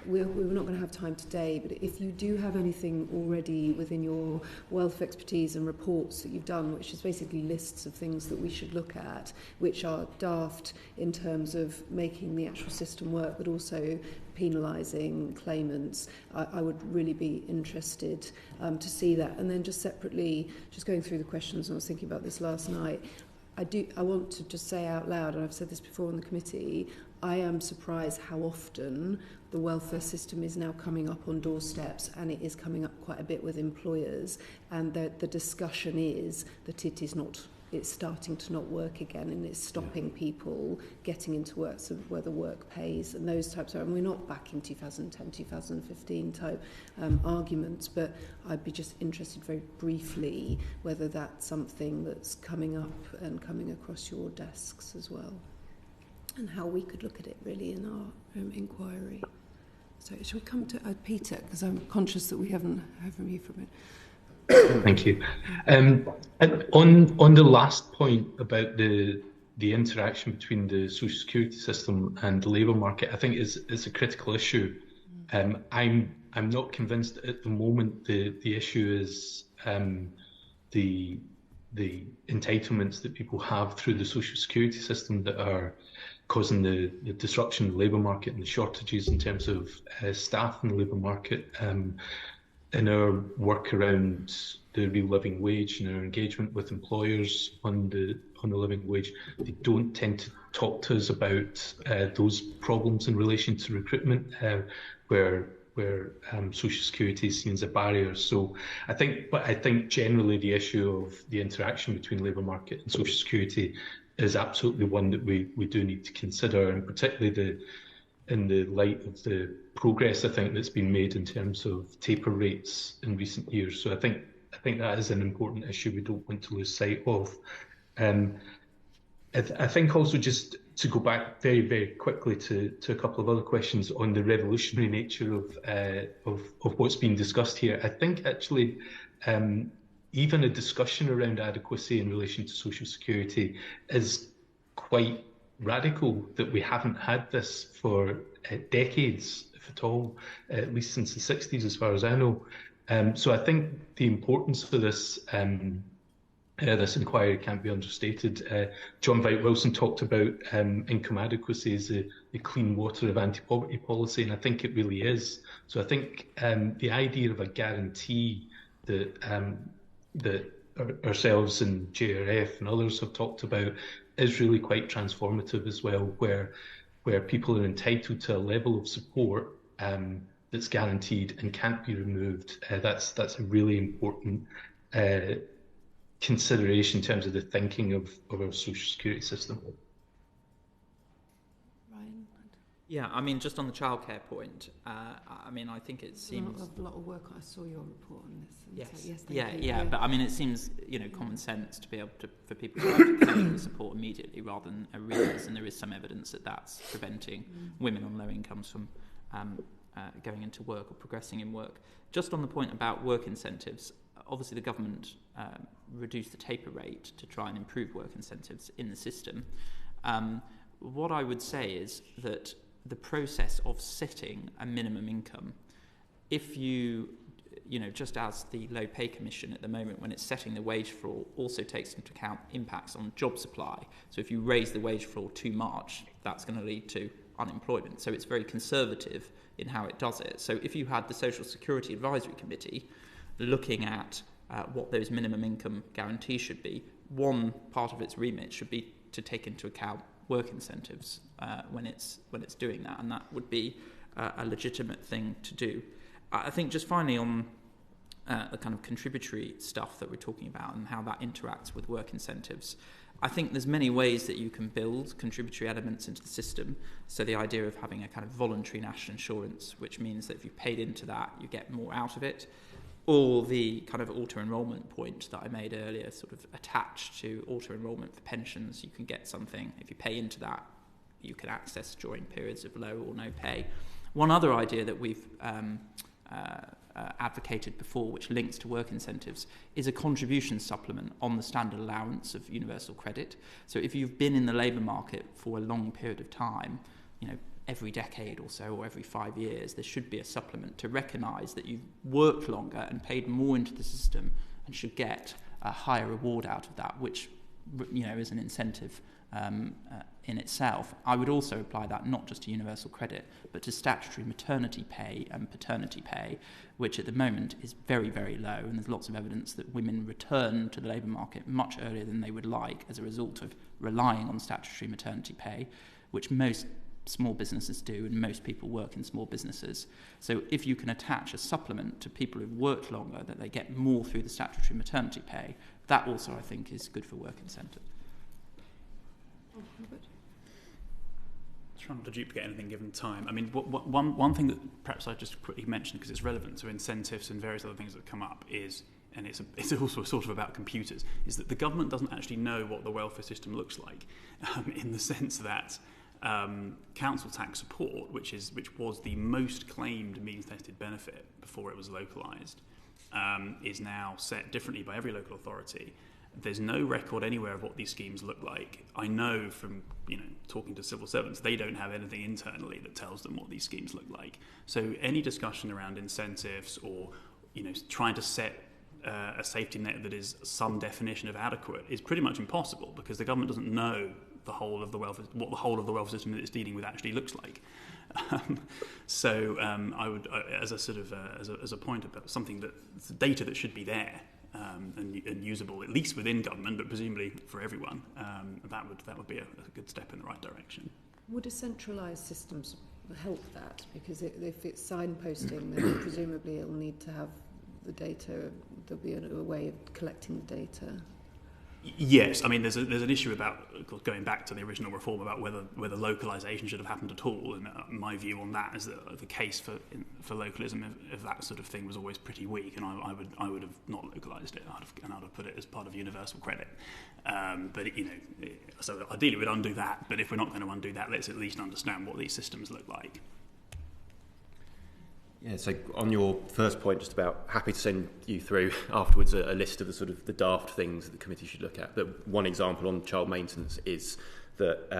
we're not going to have time today, but if you do have anything already within your wealth of expertise and reports that you've done, which is basically lists of things that we should look at, which are daft in terms of making the actual system work, but also penalising claimants, I would really be interested to see that. And then just separately, just going through the questions, and I was thinking about this last night, I want to just say out loud, and I've said this before on the committee, I am surprised how often the welfare system is now coming up on doorsteps, and it is coming up quite a bit with employers, and the discussion is that it's starting to not work again, and it's stopping people getting into work, so whether work pays and those types of, and we're not back in 2010, 2015 type arguments, but I'd be just interested very briefly whether that's something that's coming up and coming across your desks as well, and how we could look at it really in our inquiry. So shall we come to Peter, because I'm conscious that we haven't heard from you for a minute. Thank you. And on the last point about the interaction between the social security system and the labour market, I think is a critical issue. I'm not convinced that at the moment the issue is the entitlements that people have through the social security system that are causing the disruption in the labour market and the shortages in terms of staff in the labour market. In our work around the real living wage and our engagement with employers on the living wage, they don't tend to talk to us about those problems in relation to recruitment, where social security is seen as a barrier. So I think generally the issue of the interaction between labour market and social security is absolutely one that we do need to consider, and particularly in the light of the progress I think that's been made in terms of taper rates in recent years. So I think that is an important issue we don't want to lose sight of. I think also, just to go back very, very quickly to a couple of other questions on the revolutionary nature of what's being discussed here, I think actually even a discussion around adequacy in relation to social security is quite radical, that we haven't had this for decades, if at all, at least since the 60s, as far as I know. So I think the importance for this this inquiry can't be understated. John Veidt-Wilson talked about income adequacy as the clean water of anti-poverty policy, and I think it really is. So I think the idea of a guarantee that ourselves and JRF and others have talked about is really quite transformative as well, where people are entitled to a level of support that's guaranteed and can't be removed. That's a really important consideration in terms of the thinking of our social security system. Ryan? Yeah, I mean, just on the childcare point, I mean, I think it seems a lot of work. I saw your report on this. Yes. So, yes, yeah. But I mean, it seems common sense to be able to, for people to be able to claim the support immediately rather than arrears, and there is some evidence that that's preventing women on low incomes from going into work or progressing in work. Just on the point about work incentives, obviously the government reduced the taper rate to try and improve work incentives in the system. What I would say is that the process of setting a minimum income, if you just as the Low Pay Commission at the moment, when it's setting the wage floor, also takes into account impacts on job supply. So if you raise the wage floor too much, that's going to lead to unemployment. So it's very conservative in how it does it. So if you had the Social Security Advisory Committee looking at what those minimum income guarantees should be, one part of its remit should be to take into account work incentives when it's doing that, and that would be a legitimate thing to do. I think just finally on the kind of contributory stuff that we're talking about and how that interacts with work incentives, I think there's many ways that you can build contributory elements into the system. So the idea of having a kind of voluntary national insurance, which means that if you paid into that, you get more out of it, or the kind of auto-enrolment point that I made earlier, sort of attached to auto-enrolment for pensions, you can get something, if you pay into that, you can access during periods of low or no pay. One other idea that we've advocated before, which links to work incentives, is a contribution supplement on the standard allowance of universal credit. So if you've been in the labour market for a long period of time, every decade or so, or every 5 years, there should be a supplement to recognise that you've worked longer and paid more into the system and should get a higher reward out of that, which is an incentive in itself. I would also apply that not just to universal credit, but to statutory maternity pay and paternity pay, which at the moment is very, very low, and there's lots of evidence that women return to the labour market much earlier than they would like as a result of relying on statutory maternity pay, which most small businesses do, and most people work in small businesses. So if you can attach a supplement to people who've worked longer, that they get more through the statutory maternity pay, that also, I think, is good for work incentive. Trying not to duplicate anything given time. I mean, one thing that perhaps I just quickly mentioned because it's relevant to incentives and various other things that come up is, and it's also sort of about computers, is that the government doesn't actually know what the welfare system looks like, in the sense that council tax support, which was the most claimed means-tested benefit before it was localised, is now set differently by every local authority. There's no record anywhere of what these schemes look like. I know from talking to civil servants, they don't have anything internally that tells them what these schemes look like. So any discussion around incentives or trying to set a safety net that is some definition of adequate is pretty much impossible, because the government doesn't know what the whole of the welfare system that it's dealing with actually looks like. I would, as a point about something that's data that should be there. And usable, at least within government, but presumably for everyone, that would be a good step in the right direction. Would a centralised systems help that? Because if it's signposting, then presumably it'll need to have the data. There'll be a way of collecting the data. Yes, I mean there's an issue about, of course, going back to the original reform about whether localisation should have happened at all, and my view on that is that the case for localism, if that sort of thing, was always pretty weak, and I would have not localised it. I'd have put it as part of universal credit. So ideally we'd undo that. But if we're not going to undo that, let's at least understand what these systems look like. Yeah, so on your first point, just about happy to send you through afterwards a list of the daft things that the committee should look at. But one example on child maintenance is that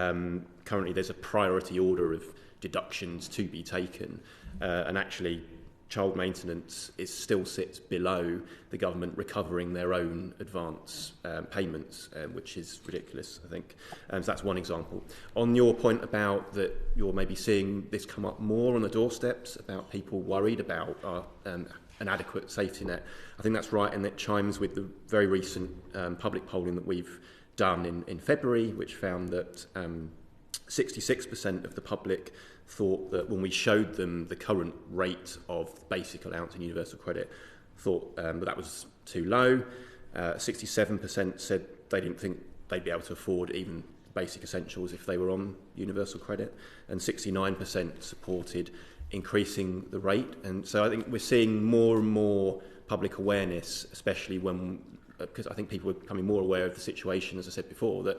currently there's a priority order of deductions to be taken, and actually child maintenance still sits below the government recovering their own advance payments, which is ridiculous, I think. So that's one example. On your point about that you're maybe seeing this come up more on the doorsteps, about people worried about an adequate safety net, I think that's right, and it chimes with the very recent public polling that we've done in February, which found that 66% of the public thought that when we showed them the current rate of basic allowance and universal credit, thought that was too low. 67% said they didn't think they'd be able to afford even basic essentials if they were on universal credit, and 69% supported increasing the rate. And so I think we're seeing more and more public awareness, especially because I think people are becoming more aware of the situation, as I said before, that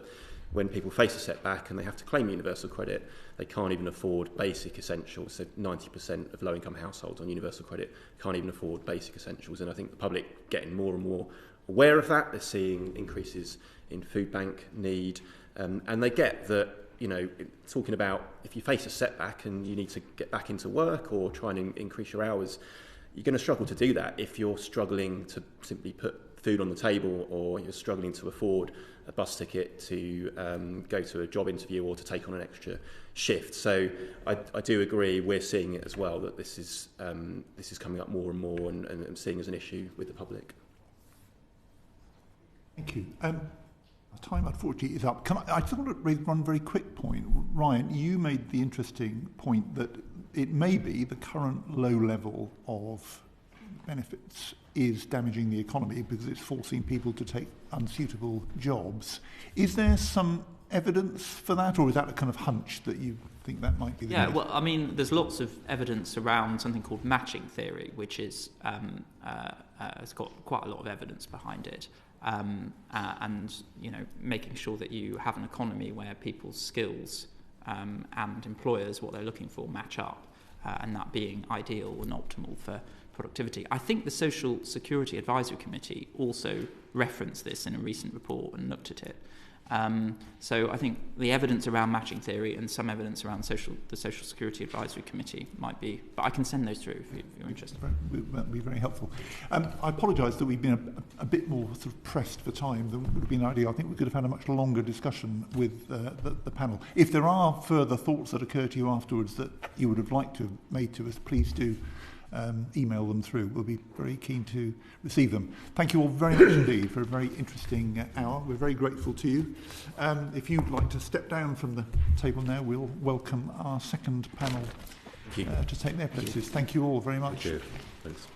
when people face a setback and they have to claim universal credit, they can't even afford basic essentials. So 90% of low-income households on universal credit can't even afford basic essentials. And I think the public getting more and more aware of that. They're seeing increases in food bank need. And they get that, talking about if you face a setback and you need to get back into work or try and increase your hours, you're going to struggle to do that if you're struggling to simply put food on the table, or you're struggling to afford a bus ticket to go to a job interview or to take on an extra shift. So I do agree, we're seeing it as well, that this is coming up more and more and seeing as an issue with the public. Thank you. Our time, unfortunately, is up. I just want to raise one very quick point. Ryan, you made the interesting point that it may be the current low level of benefits is damaging the economy because it's forcing people to take unsuitable jobs. Is there some evidence for that, or is that a kind of hunch that you think that might be the case? Well, I mean, there's lots of evidence around something called matching theory, which is has got quite a lot of evidence behind it, and making sure that you have an economy where people's skills and employers, what they're looking for, match up. and that being ideal and optimal for productivity. I think the Social Security Advisory Committee also referenced this in a recent report and looked at it. So I think the evidence around matching theory and some evidence around the Social Security Advisory Committee might be, but I can send those through if you're interested. That would be very helpful. I apologise that we've been a bit more sort of pressed for time than would have been ideal. I think we could have had a much longer discussion with the panel. If there are further thoughts that occur to you afterwards that you would have liked to have made to us, please do email them through. We'll be very keen to receive them. Thank you all very much indeed for a very interesting hour. We're very grateful to you. If you'd like to step down from the table now, we'll welcome our second panel to take their places. Thank you all very much. Thank you. Thanks.